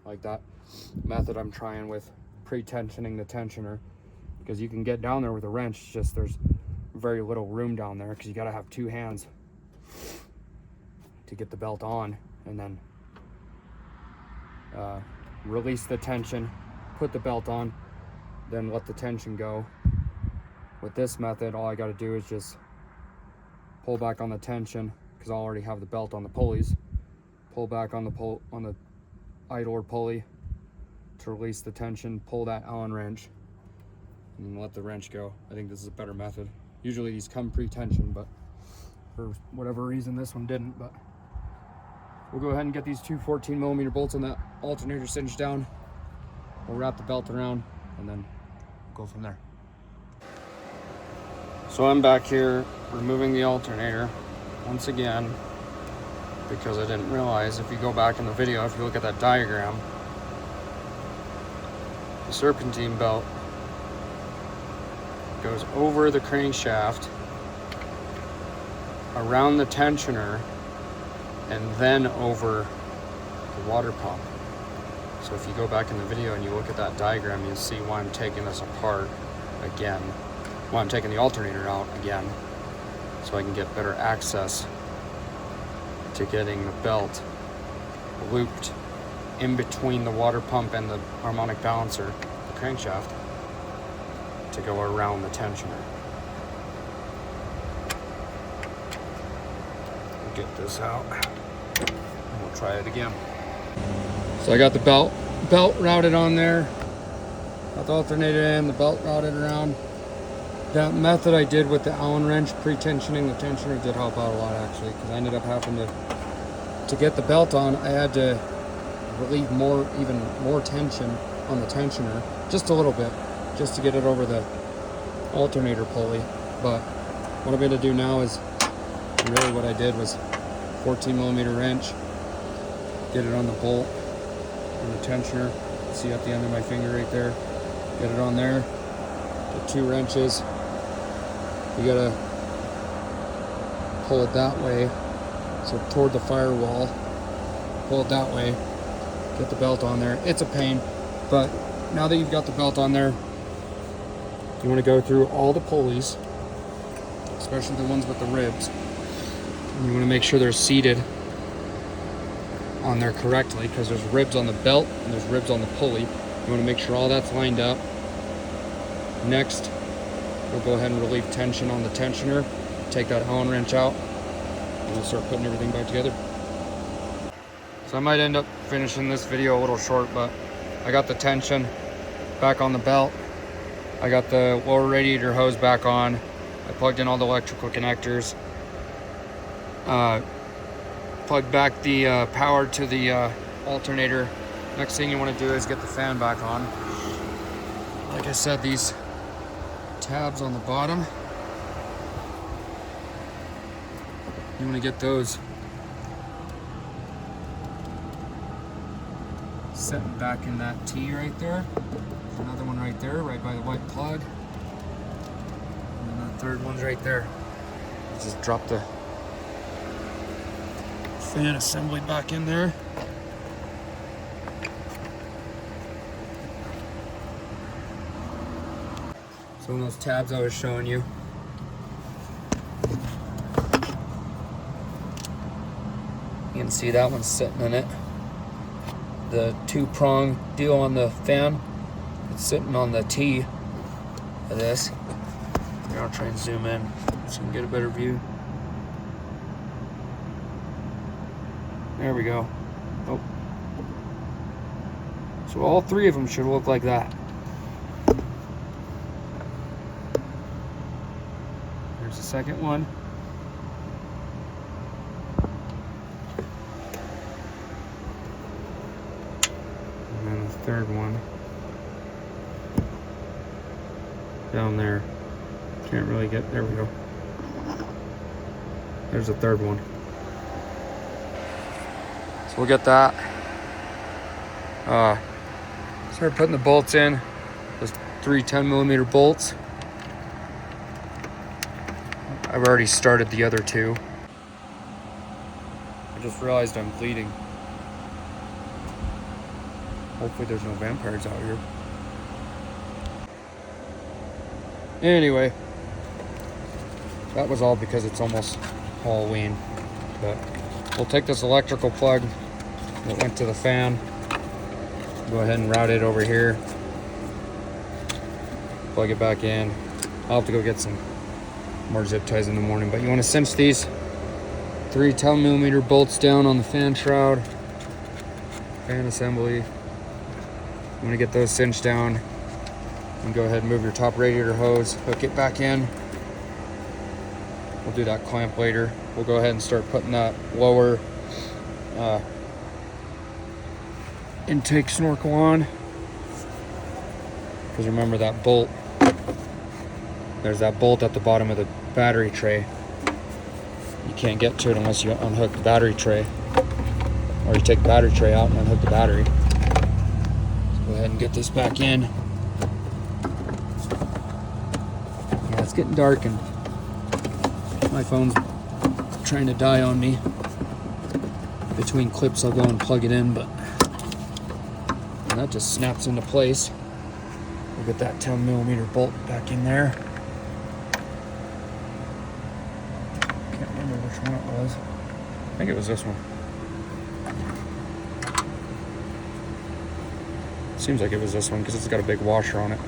like that method I'm trying with pre-tensioning the tensioner, because you can get down there with a wrench, just there's very little room down there because you got to have two hands to get the belt on, and then release the tension, put the belt on, then let the tension go. With this method, all I got to do is just pull back on the tension, because I already have the belt on the pulleys. Pull back on the idler pulley to release the tension, pull that Allen wrench, and let the wrench go. I think this is a better method. Usually these come pre-tensioned, but for whatever reason this one didn't. But we'll go ahead and get these two 14mm bolts on that alternator cinched down. We'll wrap the belt around and then go from there. So I'm back here removing the alternator once again, because I didn't realize, if you go back in the video, if you look at that diagram, the serpentine belt goes over the crankshaft, around the tensioner, and then over the water pump. So if you go back in the video and you look at that diagram, you'll see why I'm taking this apart again, why I'm taking the alternator out again, so I can get better access to getting the belt looped in between the water pump and the harmonic balancer, the crankshaft, to go around the tensioner. We'll get this out and we'll try it again. So I got the belt routed on there, got the alternator in, the belt routed around. That method I did with the Allen wrench, pre-tensioning the tensioner, did help out a lot actually, because I ended up having to get the belt on, I had to relieve even more tension on the tensioner, just a little bit, just to get it over the alternator pulley. But what I'm going to do now is And really what I did was 14mm wrench, get it on the bolt and the tensioner. See at the end of my finger right there, get it on there. The 2 wrenches, you gotta pull it that way, so toward the firewall, pull it that way, get the belt on there. It's a pain, but now that you've got the belt on there, you want to go through all the pulleys, especially the ones with the ribs, and you want to make sure they're seated on there correctly, because there's ribs on the belt and there's ribs on the pulley. You want to make sure all that's lined up. Next, we'll go ahead and relieve tension on the tensioner, take that Allen wrench out, and we'll start putting everything back together. So I might end up finishing this video a little short, but I got the tension back on the belt. I got the lower radiator hose back on. I plugged in all the electrical connectors. Plugged back the power to the alternator. Next thing you want to do is get the fan back on. Like I said, these tabs on the bottom, you want to get those setting back in that T right there. There's another one right there, right by the white plug. And then the third one's right there. Just drop the fan assembly back in there. So in those tabs I was showing you, you can see that one's sitting in it. The 2-prong deal on the fan, it's sitting on the T of this. Here, I'll try and zoom in so you can get a better view. There we go. Oh. So all 3 of them should look like that. There's the second one. And then the third one. Down there. Can't really get, there we go. There's the third one. So we'll get that. Start putting the bolts in. Those 3 10mm bolts. I've already started the other 2. I just realized I'm bleeding. Hopefully there's no vampires out here. Anyway, that was all because it's almost Halloween. But we'll take this electrical plug that went to the fan, go ahead and route it over here, plug it back in. I'll have to go get some more zip ties in the morning, but you want to cinch these 3 10mm bolts down on the fan shroud, fan assembly. You want to get those cinched down and go ahead and move your top radiator hose, hook it back in. We'll do that clamp later. We'll go ahead and start putting that lower intake snorkel on, because remember that bolt, there's that bolt at the bottom of the battery tray. You can't get to it unless you unhook the battery tray, or you take the battery tray out and unhook the battery. So go ahead and get this back in. Yeah, it's getting dark and my phone's trying to die on me. Between clips I'll go and plug it in, but and that just snaps into place. We'll get that 10mm bolt back in there. Can't remember which one it was. I think it was this one. Seems like it was this one because it's got a big washer on it.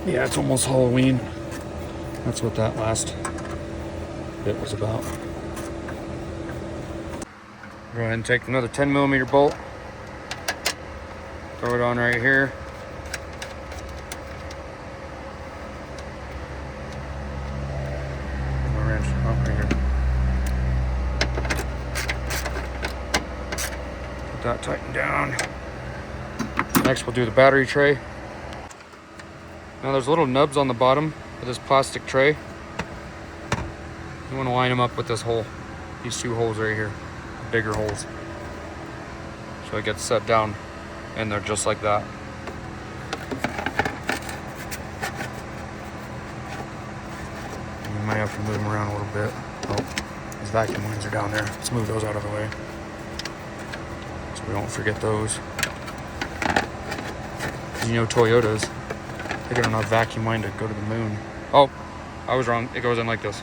Yeah, it's almost Halloween. That's what that last bit was about. Go ahead and take another 10mm bolt. Throw it on right here. My wrench, right here. Put that tightened down. Next we'll do the battery tray. Now there's little nubs on the bottom of this plastic tray. You want to line them up with this hole, these two holes right here, bigger holes. So it gets set down and they're just like that. You might have to move them around a little bit. Oh, these vacuum lines are down there. Let's move those out of the way so we don't forget those. You know Toyotas, they got enough vacuum line to go to the moon. Oh, I was wrong. It goes in like this.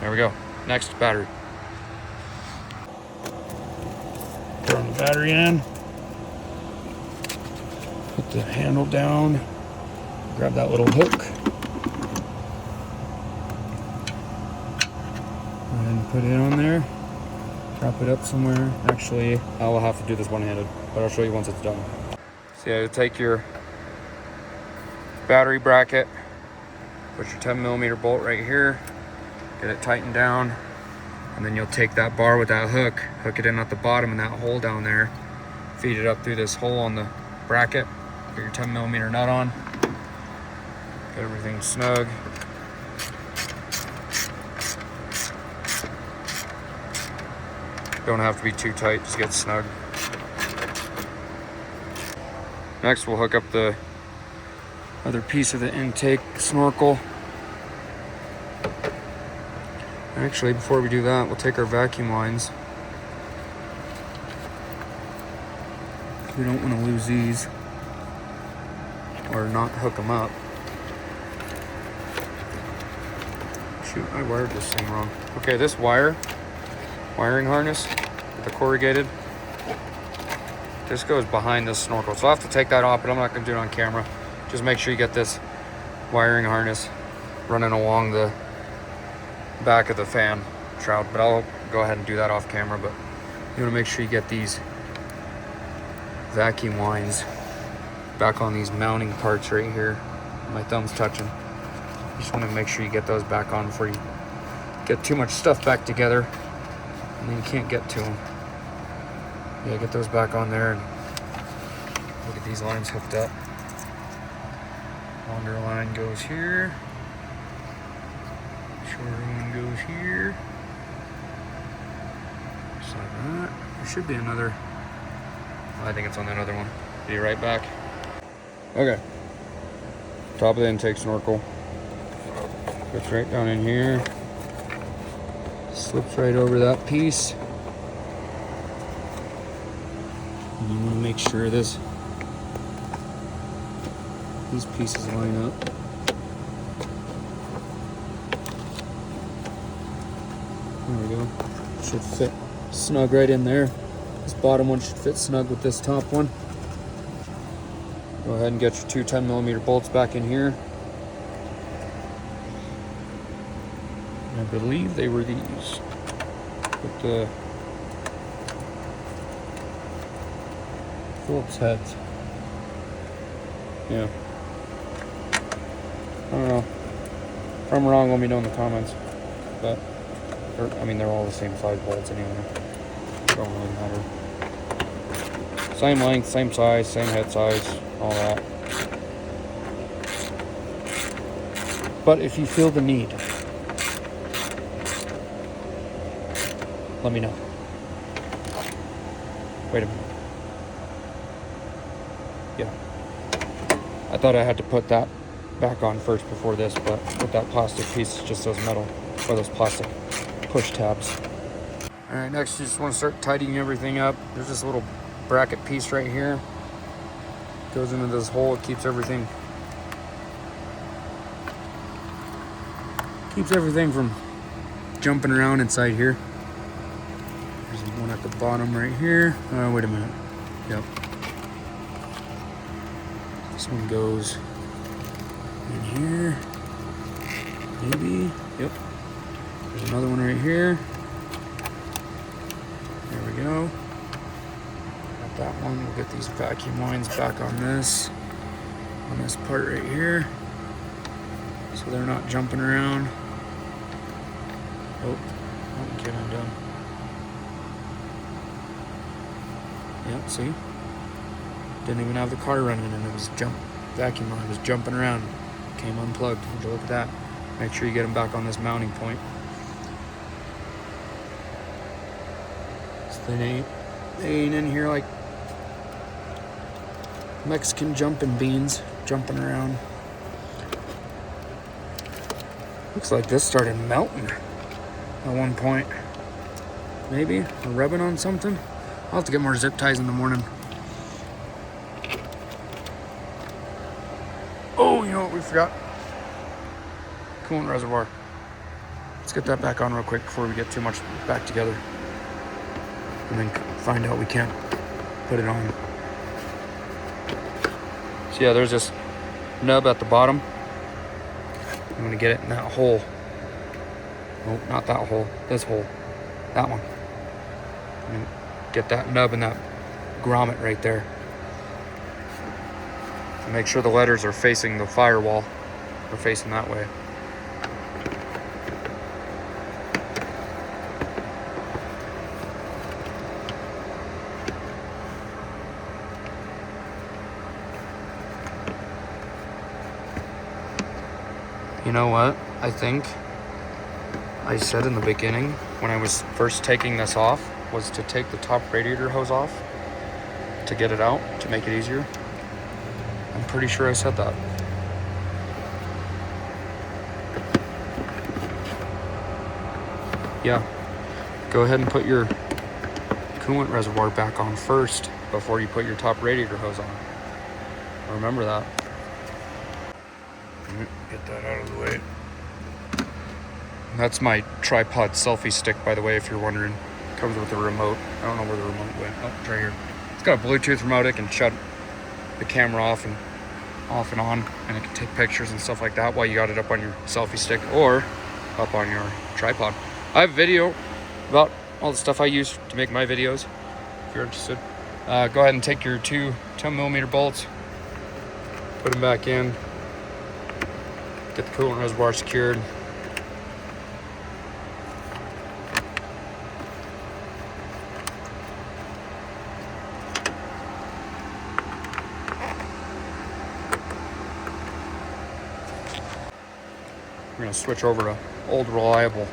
There we go. Next, battery. Turn the battery in. Put the handle down. Grab that little hook. And put it on there. Prop it up somewhere. Actually, I will have to do this one-handed, but I'll show you once it's done. So yeah, you take your battery bracket, put your 10mm bolt right here, get it tightened down, and then you'll take that bar with that hook, hook it in at the bottom in that hole down there, feed it up through this hole on the bracket, put your 10mm nut on, get everything snug. Don't have to be too tight, just get snug. Next we'll hook up the other piece of the intake snorkel. Actually, before we do that, we'll take our vacuum lines. We don't want to lose these or not hook them up. Shoot, I wired this thing wrong. Okay, this wiring harness, the corrugated, this goes behind this snorkel. So I'll have to take that off, but I'm not gonna do it on camera. Just make sure you get this wiring harness running along the back of the fan shroud, but I'll go ahead and do that off camera. But you wanna make sure you get these vacuum lines back on these mounting parts right here. My thumb's touching. You just wanna make sure you get those back on before you get too much stuff back together and then you can't get to them. Yeah, get those back on there and look at these lines hooked up. Longer line goes here. Shorter one goes here. Just like that. There should be another. I think it's on that other one. Be right back. Okay. Top of the intake snorkel. Fits right down in here. Slips right over that piece. And you want to make sure these pieces line up. There we go. Should fit snug right in there. This bottom one should fit snug with this top one. Go ahead and get your two 10mm bolts back in here. I believe they were these. With the Phillips heads. Yeah. I don't know. If I'm wrong, let me know in the comments. But, I mean, they're all the same size bolts anyway. Don't really matter. Same length, same size, same head size, all that. But if you feel the need, let me know. Wait a minute. Yeah. I thought I had to put that back on first before this, but with that plastic piece, just those metal, or those plastic push tabs. All right, next you just want to start tidying everything up. There's this little bracket piece right here. Goes into this hole, it keeps everything from jumping around inside here. There's one at the bottom right here. Oh, wait a minute. Yep. This one goes in here. Maybe. Yep. There's another one right here. There we go. Got that one. We'll get these vacuum lines back on this part right here, so they're not jumping around. Oh, that one came undone. Yeah, see? Didn't even have the car running, and it was vacuum line was jumping around. Came unplugged. Would you look at that? Make sure you get them back on this mounting point. So they ain't in here like Mexican jumping beans, jumping around. Looks like this started melting at one point. Maybe, or rubbing on something. I'll have to get more zip ties in the morning. Oh, you know what we forgot? Coolant reservoir. Let's get that back on real quick before we get too much back together. And then find out we can't put it on. So yeah, there's this nub at the bottom. I'm gonna get it in that hole. Nope, not that hole, this hole. That one. And get that nub and that grommet right there. And make sure the letters are facing the firewall. Or facing that way. You know what? I think I said in the beginning when I was first taking this off was to take the top radiator hose off to get it out, to make it easier. I'm pretty sure I said that. Yeah, go ahead and put your coolant reservoir back on first before you put your top radiator hose on. Remember that. Get that out of the way. That's my tripod selfie stick, by the way, if you're wondering. It comes with a remote. I don't know where the remote went. Oh, it's right here. It's got a Bluetooth remote. It can shut the camera off and on, and it can take pictures and stuff like that while you got it up on your selfie stick or up on your tripod. I have a video about all the stuff I use to make my videos, if you're interested. Go ahead and take your two 10mm bolts, put them back in, get the coolant reservoir secured. We're gonna switch over to old reliable.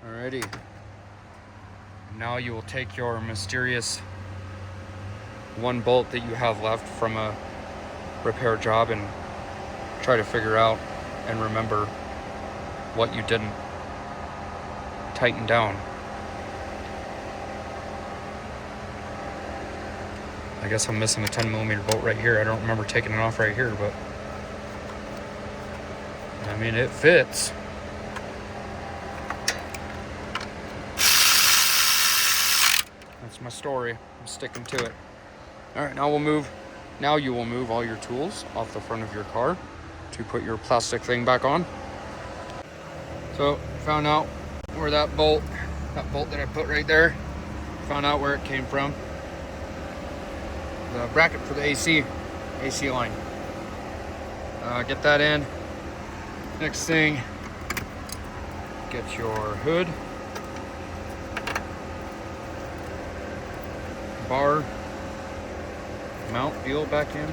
Alrighty. Now you will take your mysterious one bolt that you have left from a repair job and try to figure out and remember what you didn't tighten down. I guess I'm missing a 10mm bolt right here. I don't remember taking it off right here, but I mean, it fits. That's my story. I'm sticking to it. All right, now you will move all your tools off the front of your car to put your plastic thing back on. So, found out where that bolt that I put right there, found out where it came from. The bracket for the AC line. Get that in. Next thing, get your hood, bar, mount deal back in.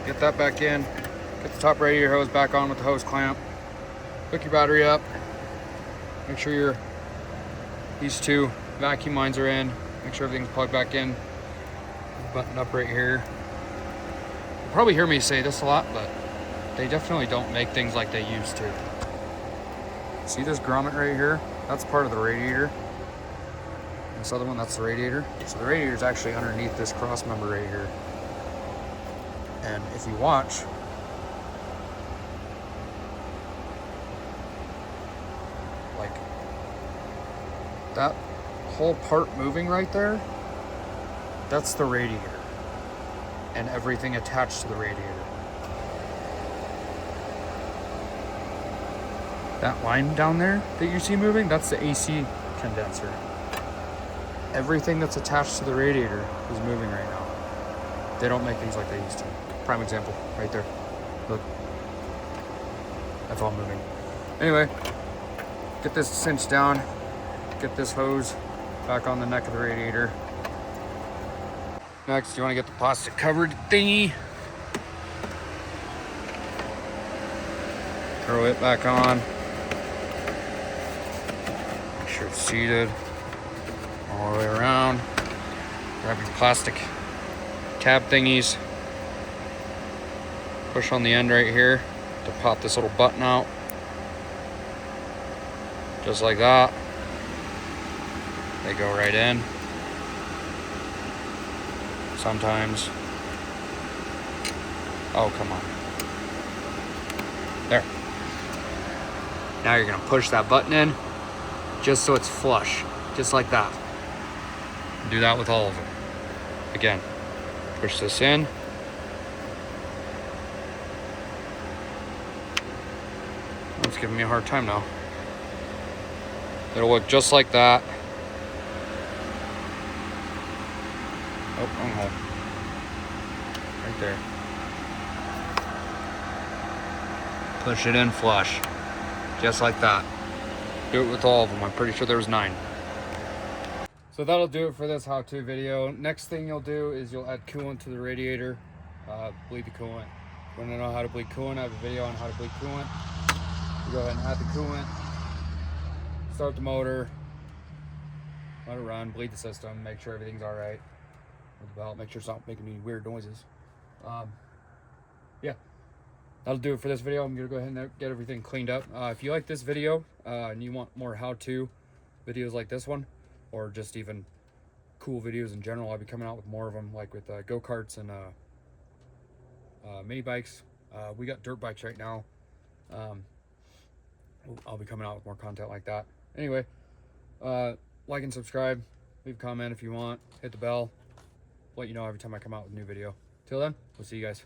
Get that back in. Get the top radiator hose back on with the hose clamp. Hook your battery up. Make sure these two vacuum lines are in. Make sure everything's plugged back in. Button up right here. You'll probably hear me say this a lot, but they definitely don't make things like they used to. See this grommet right here? That's part of the radiator. This other one, that's the radiator. So the radiator is actually underneath this cross member right here. And if you watch, like that whole part moving right there, that's the radiator and everything attached to the radiator. That line down there that you see moving, that's the AC condenser. Everything that's attached to the radiator is moving right now. They don't make things like they used to. Prime example, right there. Look. That's all moving. Anyway, get this cinched down, get this hose back on the neck of the radiator. Next, you want to get the plastic covered thingy. Throw it back on. Make sure it's seated all the way around. Grab your plastic tab thingies. Push on the end right here to pop this little button out. Just like that. They go right in. Sometimes. Oh, come on. There. Now you're gonna push that button in just so it's flush, just like that. Do that with all of them. Again, push this in. It's giving me a hard time now. It'll look just like that. Oh, wrong hole. Right there. Push it in flush. Just like that. Do it with all of them. I'm pretty sure there was 9. So that'll do it for this how-to video. Next thing you'll do is you'll add coolant to the radiator. Bleed the coolant. If you want to know how to bleed coolant, I have a video on how to bleed coolant. You go ahead and add the coolant. Start the motor. Let it run. Bleed the system. Make sure everything's alright with the belt. Make sure it's not making any weird noises. Yeah. That'll do it for this video. I'm going to go ahead and get everything cleaned up. If you like this video and you want more how-to videos like this one, or just even cool videos in general, I'll be coming out with more of them, like with go-karts and mini bikes. We got dirt bikes right now. I'll be coming out with more content like that. Anyway, like and subscribe. Leave a comment if you want. Hit the bell. Let you know every time I come out with a new video. Till then, we'll see you guys.